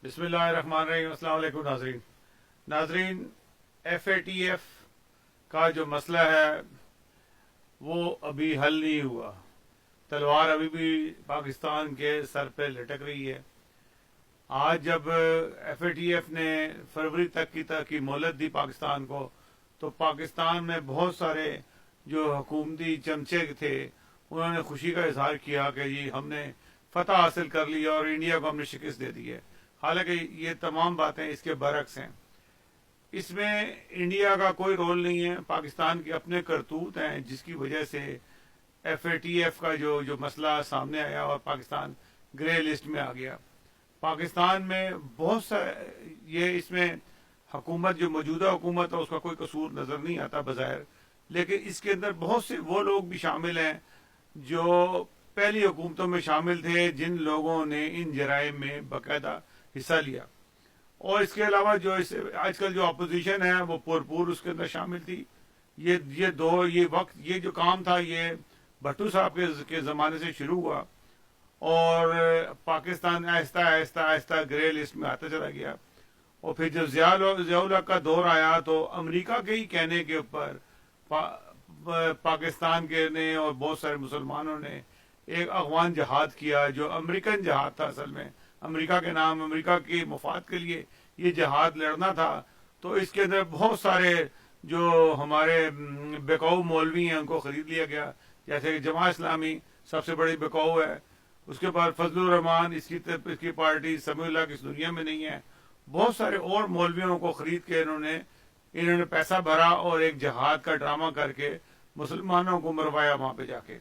बिस्मिल्लाहिर्रहमानिर्रहीम। अस्सलाम वालेकुम नाजरीन। FATF का जो मसला है वो अभी हल नहीं हुआ। तलवार अभी भी पाकिस्तान के सर पे लटक रही है। आज जब FATF ने फरवरी तक की मोहलत दी पाकिस्तान को, तो पाकिस्तान में बहुत सारे जो हुकूमती चमचे थे उन्होंने खुशी का इजहार किया कि जी हमने फतह हासिल कर ली और इंडिया को हमने शिकस्त दे दी है। हालांकि ये तमाम बातें इसके बरक्स हैं। इसमें इंडिया का कोई रोल नहीं है, पाकिस्तान के अपने करतूत हैं जिसकी वजह से FATF का जो मसला सामने आया और पाकिस्तान ग्रे लिस्ट में आ गया। पाकिस्तान में बहुत सा ये इसमें हुकूमत जो मौजूदा हुकूमत है उसका कोई कसूर नज़र नहीं आता बज़ाहिर, लेकिन इसके अंदर बहुत से वो लोग भी शामिल हैं जो पहली हुकूमतों में शामिल थे, जिन लोगों ने इन जराइम में बाकायदा हिस्सा लिया। और इसके अलावा जो आजकल जो अपोजिशन है वो भरपूर उसके अंदर शामिल थी। ये जो काम था ये भट्टू साहब के ज़माने से शुरू हुआ और पाकिस्तान आहिस्ता आहिस्ता आहिस्ता ग्रे लिस्ट में आता चला गया। और फिर जब ज़ियाउल हक का दौर आया तो अमेरिका के ही कहने के ऊपर पाकिस्तान के ने और बहुत सारे मुसलमानों ने एक अफगान जहाद किया जो अमेरिकन जहाद था। असल में अमेरिका के नाम, अमेरिका के मफाद के लिए ये जहाद लड़ना था। तो इसके अंदर बहुत सारे जो हमारे बेकाऊ मौलवी हैं उनको खरीद लिया गया, जैसे कि जमात इस्लामी सबसे बड़ी बेकाऊ है। उसके बाद फजलुर रहमान, इसकी पार्टी समीउल्लाह की इस दुनिया में नहीं है। बहुत सारे और मौलवियों को खरीद के इन्होंने पैसा भरा और एक जहाद का ड्रामा करके मुसलमानों को मरवाया वहां पे जाके।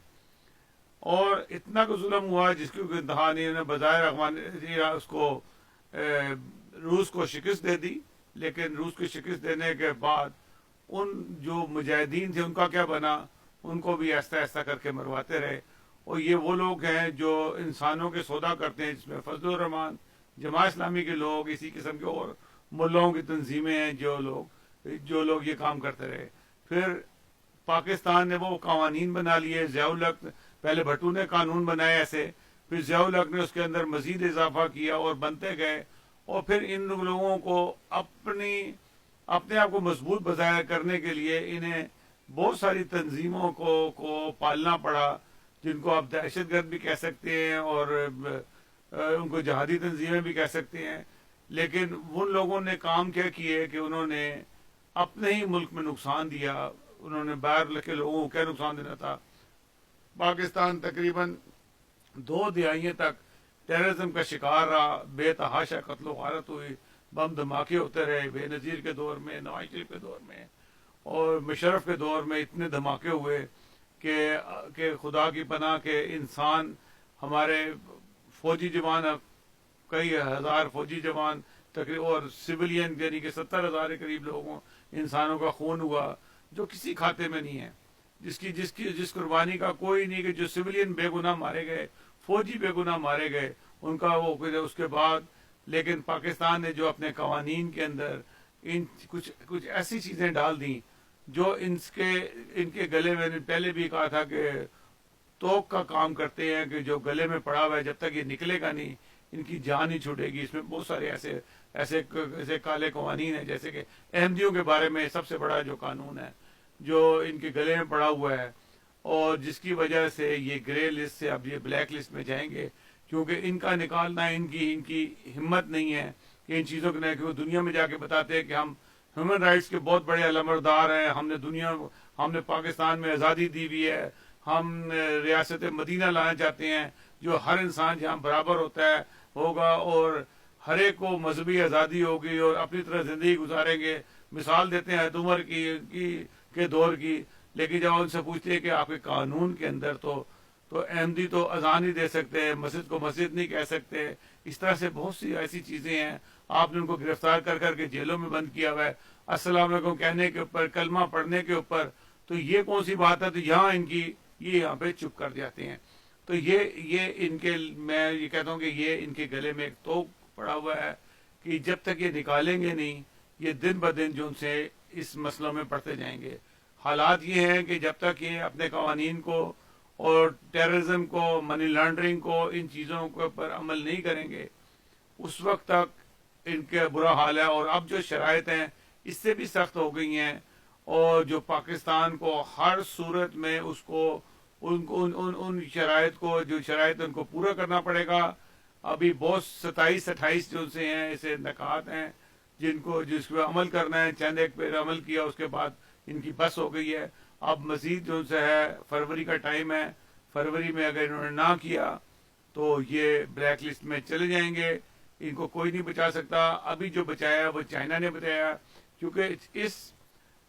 और इतना को जुल्म हुआ जिसकी कोई इंतहा नहीं। उन्होंने बजाय रखवान उसको रूस को शिकस्त दे दी, लेकिन रूस की शिकस्त देने के बाद उन जो मुजाहिदीन थे उनका क्या बना, उनको भी ऐसा ऐसा करके मरवाते रहे। और ये वो लोग हैं जो इंसानों के सौदा करते हैं, जिसमें फजलुर रहमान, जमात इस्लामी के लोग, इसी किस्म के और मुल्लाओं की तंजीमें हैं जो लोग ये काम करते रहे। फिर पाकिस्तान ने वो कवानीन बना लिए। ज़ियाउल हक, पहले भट्टू ने कानून बनाए ऐसे, फिर ज़ियाउल हक ने उसके अंदर मजीद इजाफा किया और बनते गए। और फिर इन लोगों को अपने आप को मजबूत बजाय करने के लिए इन्हें बहुत सारी तंजीमों को पालना पड़ा, जिनको आप दहशतगर्द भी कह सकते हैं और उनको जहादी तंजीमें भी कह सकते हैं। लेकिन उन लोगों ने काम क्या किए कि उन्होंने अपने ही मुल्क में नुकसान दिया। उन्होंने बाहर के लोगों को क्या नुकसान देना था। पाकिस्तान तकरीबन 2 दिहाइयों तक टेररिज्म का शिकार रहा। बेतहाशा कत्ल वारत हुई, बम धमाके होते रहे। बेनज़ीर के दौर में, नवाज शरीफ के दौर में और मुशर्रफ के दौर में इतने धमाके हुए कि खुदा की पनाह के इंसान, हमारे फौजी जवान, कई हजार फौजी जवान तकरीबन और सिविलियन यानी कि 70,000 के करीब लोगों इंसानों का खून हुआ जो किसी खाते में नहीं है, जिस कुर्बानी का कोई नहीं, कि जो सिविलियन बेगुनाह मारे गए, फौजी बेगुनाह मारे गए उनका वो उसके बाद। लेकिन पाकिस्तान ने जो अपने कवानीन के अंदर कुछ ऐसी चीजें डाल दी जो इनके गले में, पहले भी कहा था कि तोक का काम करते हैं कि जो गले में पड़ा हुआ है जब तक ये निकलेगा नहीं इनकी जान ही छूटेगी। इसमें बहुत सारे ऐसे काले कवानीन है, जैसे कि अहमदियों के बारे में सबसे बड़ा जो कानून है जो इनके गले में पड़ा हुआ है और जिसकी वजह से ये ग्रे लिस्ट से अब ये ब्लैक लिस्ट में जाएंगे, क्योंकि इनका निकालना इनकी हिम्मत नहीं है कि इन चीज़ों के, कि वो दुनिया में जाके बताते हैं कि हम ह्यूमन राइट्स के बहुत बड़े अलमबरदार हैं, हमने पाकिस्तान में आज़ादी दी हुई है, हम रियासत मदीना लाना चाहते हैं जो हर इंसान जहाँ बराबर होगा और हर एक को मजहबी आज़ादी होगी और अपनी तरह ज़िंदगी गुजारेंगे। मिसाल देते हैं उमर के दौर की। लेकिन जब उनसे पूछते हैं कि आपके कानून के अंदर तो अहमदी तो अजान ही दे सकते हैं, मस्जिद को मस्जिद नहीं कह सकते। इस तरह से बहुत सी ऐसी चीज़ें हैं। आपने उनको गिरफ्तार करके जेलों में बंद किया हुआ है अस्सलाम वालेकुम कहने के ऊपर, कलमा पढ़ने के ऊपर। तो ये कौन सी बात है? तो ये यहाँ पे चुप कर जाते हैं। तो मैं ये कहता हूँ कि ये इनके गले में एक तोप पड़ा हुआ है कि जब तक ये निकालेंगे नहीं, ये दिन ब दिन जो उनसे इस मसलों में पड़ते जाएंगे। हालात ये हैं कि जब तक ये अपने कवानीन को और टेररिज्म को, मनी लॉन्ड्रिंग को, इन चीज़ों के ऊपर अमल नहीं करेंगे, उस वक्त तक ان کے برا حال ہے، اور اب جو شرائط ہیں اس سے بھی سخت ہو گئی ہیں، اور جو پاکستان کو ہر صورت میں اس کو ان شرائط کو، جو شرائط ان کو پورا کرنا پڑے گا۔ ابھی بہت 27-28 جو سے ہیں ایسے نکات ہیں جس پہ عمل کرنا ہے، چند ایک پہ عمل کیا اس کے بعد ان کی بس ہو گئی ہے۔ اب مزید جو سے ہے فروری کا ٹائم ہے، فروری میں اگر انہوں نے نہ کیا تو یہ بلیک لسٹ میں چلے جائیں گے، ان کو کوئی نہیں بچا سکتا۔ ابھی جو بچایا وہ چائنا نے بتایا، کیونکہ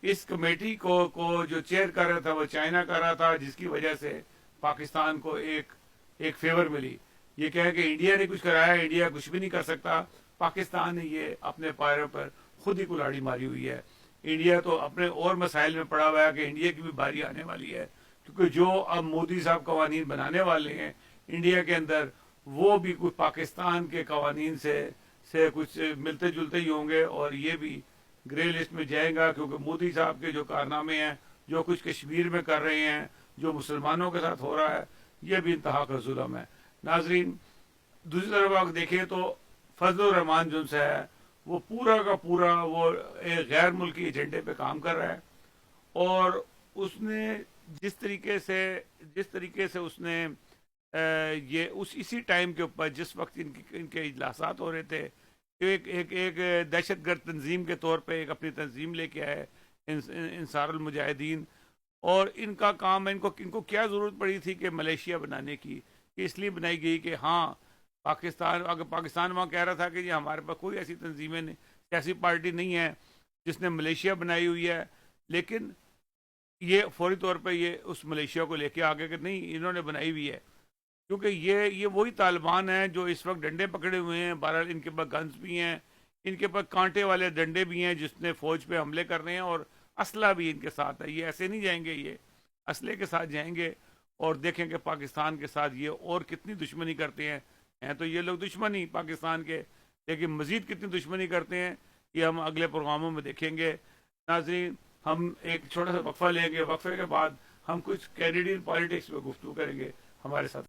اس کمیٹی کو جو چیئر کر رہا تھا وہ چائنا کر رہا تھا، جس کی وجہ سے پاکستان کو ایک فیور ملی۔ یہ کہہ کہ انڈیا نے کچھ کرایا، انڈیا کچھ بھی نہیں کر سکتا، پاکستان نے یہ اپنے پیروں پر خود ہی کلاڑی ماری ہوئی ہے۔ انڈیا تو اپنے اور مسائل میں پڑا ہوا ہے کہ انڈیا کی بھی باری آنے والی ہے، کیونکہ جو اب مودی صاحب قوانین بنانے والے ہیں انڈیا کے اندر، وہ بھی کچھ پاکستان کے قوانین سے کچھ ملتے جلتے ہی ہوں گے، اور یہ بھی گرے لسٹ میں جائے گا، کیونکہ مودی صاحب کے جو کارنامے ہیں، جو کچھ کشمیر میں کر رہے ہیں، جو مسلمانوں کے ساتھ ہو رہا ہے، یہ بھی انتہا کا ظلم ہے۔ ناظرین، دوسری طرف آپ دیکھیں تو فضل الرحمان جو سے ہے وہ پورا کا پورا وہ ایک غیر ملکی ایجنڈے پہ کام کر رہا ہے، اور اس نے جس طریقے سے اس نے یہ اسی ٹائم کے اوپر جس وقت ان کے اجلاسات ہو رہے تھے، ایک دہشت گرد تنظیم کے طور پہ ایک اپنی تنظیم لے کے آئے، انصار المجاہدین۔ اور ان کا کام ہے، ان کو کیا ضرورت پڑی تھی کہ ملیشیا بنانے کی؟ کہ اس لیے بنائی گئی کہ ہاں اگر پاکستان وہاں کہہ رہا تھا کہ یہ ہمارے پاس کوئی ایسی تنظیمیں نہیں، ایسی پارٹی نہیں ہے جس نے ملیشیا بنائی ہوئی ہے، لیکن یہ فوری طور پہ یہ اس ملیشیا کو لے کے آگے کہ نہیں، انہوں نے بنائی ہوئی ہے، کیونکہ یہ وہی طالبان ہیں جو اس وقت ڈنڈے پکڑے ہوئے ہیں۔ بہرحال ان کے پاس گنز بھی ہیں، ان کے پاس کانٹے والے ڈنڈے بھی ہیں جس نے فوج پہ حملے کرنے ہیں، اور اسلحہ بھی ان کے ساتھ ہے۔ یہ ایسے نہیں جائیں گے، یہ اسلحے کے ساتھ جائیں گے، اور دیکھیں کہ پاکستان کے ساتھ یہ اور کتنی دشمنی کرتے ہیں تو یہ لوگ دشمن ہی پاکستان کے، لیکن مزید کتنی دشمنی کرتے ہیں یہ ہم اگلے پروگراموں میں دیکھیں گے۔ ناظرین، ہم ایک چھوٹا سا وقفہ لیں گے، وقفے کے بعد ہم کچھ کینیڈین پالیٹکس پہ گفتگو کریں گے۔ ہمارے ساتھ